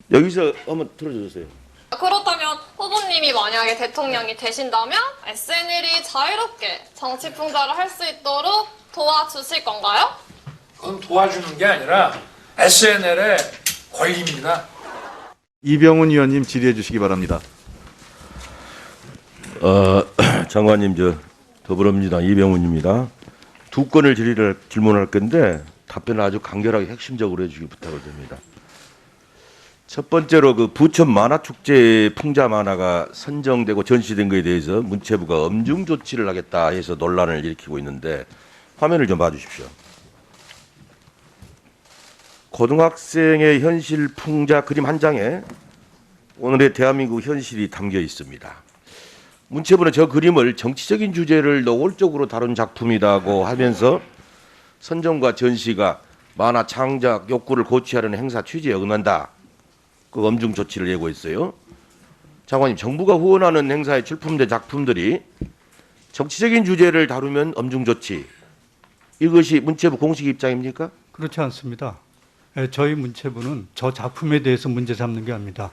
여기서 한번 들어주세요. 그렇다면 후보님이 만약에 대통령이 되신다면 SNL이 자유롭게 정치 풍자를 할 수 있도록 도와주실 건가요? 그건 도와주는 게 아니라 SNL의 권리입니다. 이병훈 의원님 질의해 주시기 바랍니다. 장관님, 더불어민주당 이병훈입니다. 두 건을 질문할 건데 답변을 아주 간결하게 핵심적으로 해주기 부탁을 드립니다. 첫 번째로 그 부천 만화축제 풍자 만화가 선정되고 전시된 것에 대해서 문체부가 엄중 조치를 하겠다 해서 논란을 일으키고 있는데 화면을 좀 봐주십시오. 고등학생의 현실 풍자 그림 한 장에 오늘의 대한민국 현실이 담겨 있습니다. 문체부는 저 그림을 정치적인 주제를 노골적으로 다룬 작품이라고 하면서 선정과 전시가 만화 창작 욕구를 고취하려는 행사 취지에 응한다. 그 엄중 조치를 예고했어요. 장관님, 정부가 후원하는 행사에 출품된 작품들이 정치적인 주제를 다루면 엄중 조치. 이것이 문체부 공식 입장입니까? 그렇지 않습니다. 저희 문체부는 저 작품에 대해서 문제 삼는 게 아닙니다.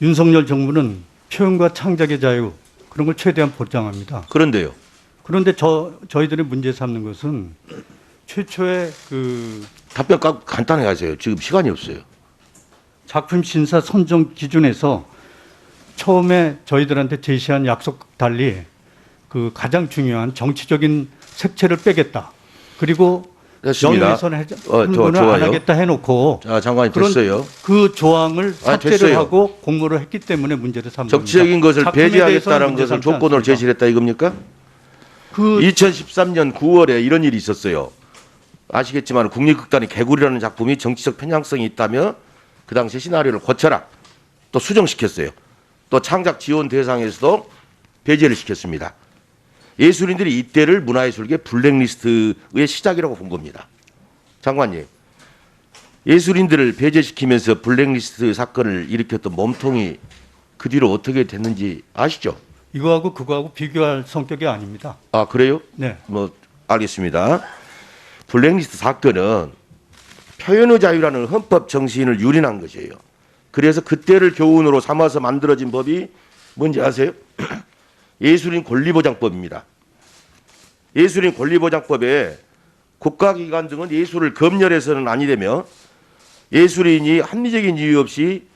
윤석열 정부는 표현과 창작의 자유 그런 걸 최대한 보장합니다. 그런데요. 그런데 저희들이 문제 삼는 것은 최초의 그 답변 간단하게 하세요. 지금 시간이 없어요. 작품 심사 선정 기준에서 처음에 저희들한테 제시한 약속 달리 그 가장 중요한 정치적인 색채를 빼겠다. 그리고 됐습니다. 영유훼손 하는 거는 안 하겠다 해놓고 자, 장관님 그런 됐어요. 그 조항을 삭제를 됐어요. 하고 공모를 했기 때문에 문제를 삼는 정치적인 것을 작품에 배제하겠다는 대해서는 문제 것을 삼지 조건으로 않습니다. 제시를 했다 이겁니까? 그 2013년 9월에 이런 일이 있었어요. 아시겠지만 국립극단이 개구리라는 작품이 정치적 편향성이 있다며 그 당시 시나리오를 고쳐라. 또 수정시켰어요. 또 창작 지원 대상에서도 배제를 시켰습니다. 예술인들이 이때를 문화예술계 블랙리스트의 시작이라고 본 겁니다. 장관님, 예술인들을 배제시키면서 블랙리스트 사건을 일으켰던 몸통이 그 뒤로 어떻게 됐는지 아시죠? 이거하고 그거하고 비교할 성격이 아닙니다. 아, 그래요? 네. 뭐 알겠습니다. 블랙리스트 사건은 표현의 자유라는 헌법 정신을 유린한 것이에요. 그래서 그때를 교훈으로 삼아서 만들어진 법이 뭔지 아세요? 예술인 권리보장법입니다. 예술인 권리보장법에 국가기관 등은 예술을 검열해서는 아니되며 예술인이 합리적인 이유 없이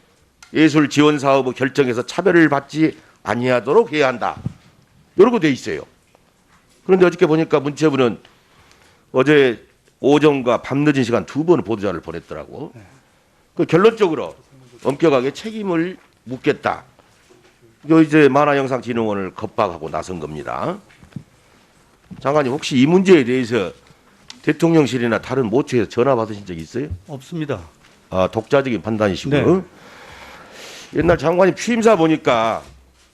예술 지원 사업을 결정해서 차별을 받지 아니하도록 해야 한다. 이러고 돼 있어요. 그런데 어저께 보니까 문체부는 어제 오전과 밤늦은 시간 두 번 보도자를 보냈더라고. 그 결론적으로 엄격하게 책임을 묻겠다. 이제 만화영상진흥원을 겁박하고 나선 겁니다. 장관님, 혹시 이 문제에 대해서 대통령실이나 다른 모처에서 전화 받으신 적 있어요? 없습니다. 아, 독자적인 판단이시고요. 네. 옛날 장관님 취임사 보니까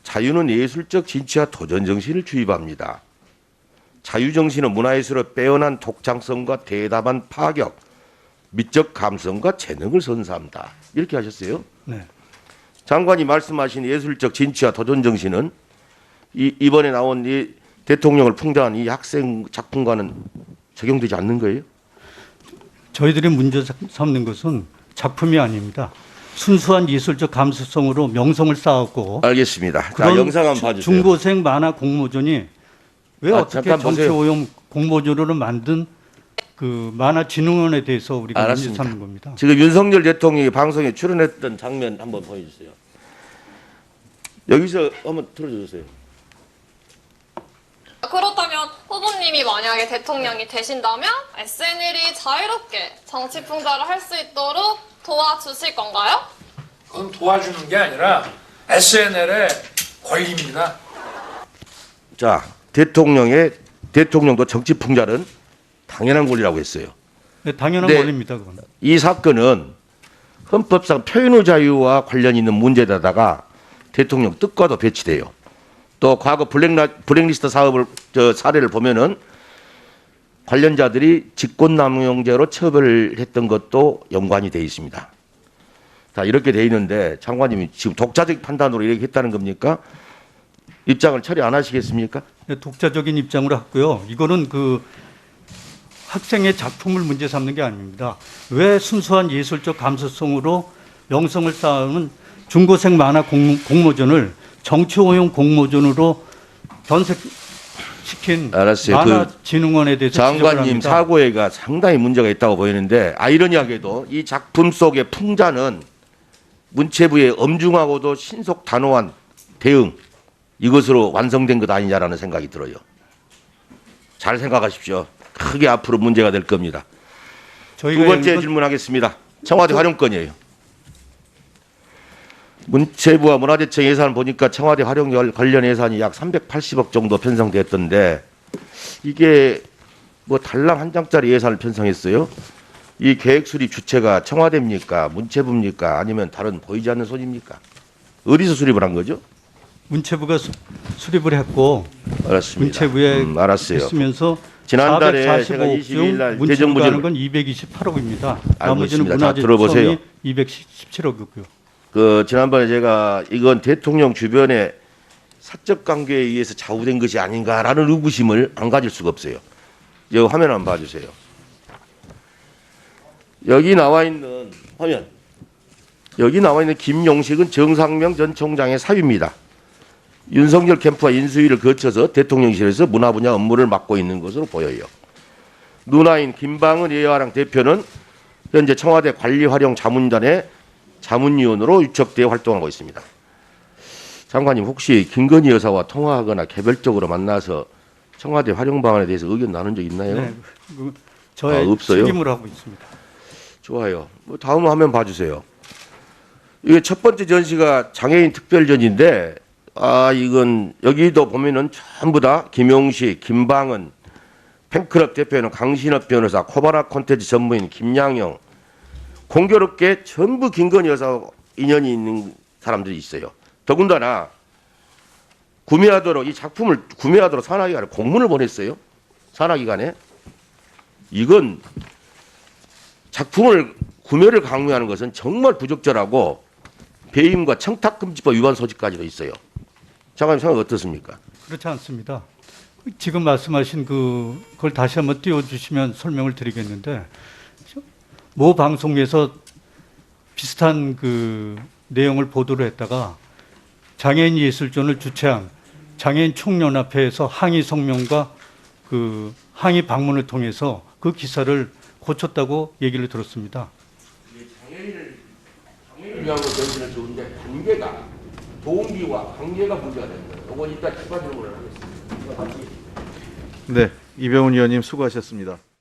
자유는 예술적 진취와 도전 정신을 주입합니다. 자유 정신은 문화예술의 빼어난 독창성과 대담한 파격, 미적 감성과 재능을 선사합니다. 이렇게 하셨어요. 네. 장관이 말씀하신 예술적 진취와 도전 정신은 이번에 나온 이 대통령을 풍자한 이 학생 작품과는 적용되지 않는 거예요? 저희들이 문제 삼는 것은 작품이 아닙니다. 순수한 예술적 감수성으로 명성을 쌓았고 알겠습니다. 자, 그런 영상 한번 봐주세요. 중고생 만화 공모전이 왜 어떻게 잠깐 정치 보세요. 오염 공모전으로 만든 그 만화진흥원에 대해서 우리가 문제 알았습니다. 삼는 겁니다. 지금 윤석열 대통령이 방송에 출연했던 장면 한번 보여주세요. 여기서 한번 틀어주세요. 그렇다면 후보님이 만약에 대통령이 되신다면 SNL이 자유롭게 정치 풍자를 할 수 있도록 도와주실 건가요? 그건 도와주는 게 아니라 SNL의 권리입니다. 자, 대통령도 정치 풍자는 당연한 권리라고 했어요. 네, 당연한 네. 권리입니다. 그건. 이 사건은 헌법상 표현의 자유와 관련 있는 문제에다가 대통령 뜻과도 배치돼요. 또 과거 블랙리스트 사례를 보면은 관련자들이 직권남용죄로 처벌을 했던 것도 연관이 돼 있습니다. 자, 이렇게 돼 있는데 장관님이 지금 독자적 판단으로 이렇게 했다는 겁니까? 입장을 처리 안 하시겠습니까? 네, 독자적인 입장으로 했고요. 이거는 그 학생의 작품을 문제 삼는 게 아닙니다. 왜 순수한 예술적 감수성으로 명성을 쌓은 중고생 만화 공모전을 정치호용 공모전으로 변색시킨 알았어요. 만화진흥원에 대해서 지적을 장관님 합니다. 사고에가 상당히 문제가 있다고 보이는데 아이러니하게도 이 작품 속의 풍자는 문체부의 엄중하고도 신속 단호한 대응 이것으로 완성된 것 아니냐라는 생각이 들어요. 잘 생각하십시오. 크게 앞으로 문제가 될 겁니다. 저희가 두 번째 이건 질문하겠습니다. 청와대 활용권이에요. 문체부와 문화재청 예산을 보니까 청와대 활용 관련 예산이 약 380억 정도 편성됐던데 이게 뭐 달랑 한 장짜리 예산을 편성했어요. 이 계획 수립 주체가 청와대입니까? 문체부입니까? 아니면 다른 보이지 않는 손입니까? 어디서 수립을 한 거죠? 문체부가 수립을 했고 알았습니다. 문체부에 알았어요. 있으면서 지난달에 445억 제가 22일 중 날 문체부가 하는 대정부질 건 228억입니다. 알고 나머지는 있습니다. 자, 들어보세요. 문화재청이 217억이고요. 지난번에 제가 이건 대통령 주변의 사적 관계에 의해서 좌우된 것이 아닌가라는 의구심을 안 가질 수가 없어요. 이 화면 한번 봐주세요. 여기 나와 있는 화면. 여기 나와 있는 김용식은 정상명 전 총장의 사위입니다. 윤석열 캠프와 인수위를 거쳐서 대통령실에서 문화 분야 업무를 맡고 있는 것으로 보여요. 누나인 김방은 예화랑 대표는 현재 청와대 관리활용 자문단의 자문위원으로 유척되어 활동하고 있습니다. 장관님 혹시 김건희 여사와 통화하거나 개별적으로 만나서 청와대 활용 방안에 대해서 의견 나눈 적 있나요? 네, 저의 없어요? 책임으로 하고 있습니다. 좋아요. 다음 화면 봐주세요. 이게 첫 번째 전시가 장애인 특별전인데 이건 여기도 보면은 전부 다 김용식, 김방은, 팬클럽 대표는 강신업 변호사, 코바나 콘텐츠 전무인 김양영, 공교롭게 전부 김건희 여사와 인연이 있는 사람들이 있어요. 더군다나 구매하도록 이 작품을 구매하도록 산하기관에 공문을 보냈어요. 산하기관에. 이건 작품을 구매를 강요하는 것은 정말 부적절하고 배임과 청탁금지법 위반 소지까지도 있어요. 장관님 생각 어떻습니까? 그렇지 않습니다. 지금 말씀하신 그걸 다시 한번 띄워주시면 설명을 드리겠는데 모 방송에서 비슷한 내용을 보도를 했다가 장애인 예술전을 주최한 장애인 총연합회에서 항의 성명과 항의 방문을 통해서 그 기사를 고쳤다고 얘기를 들었습니다. 장애인을 위한 거 전시는 좋은데 관계가 동기와 관계가 문제가 되는 거예요. 이건 이따 추가 질문을 하겠습니다. 네, 이병훈 의원님 수고하셨습니다.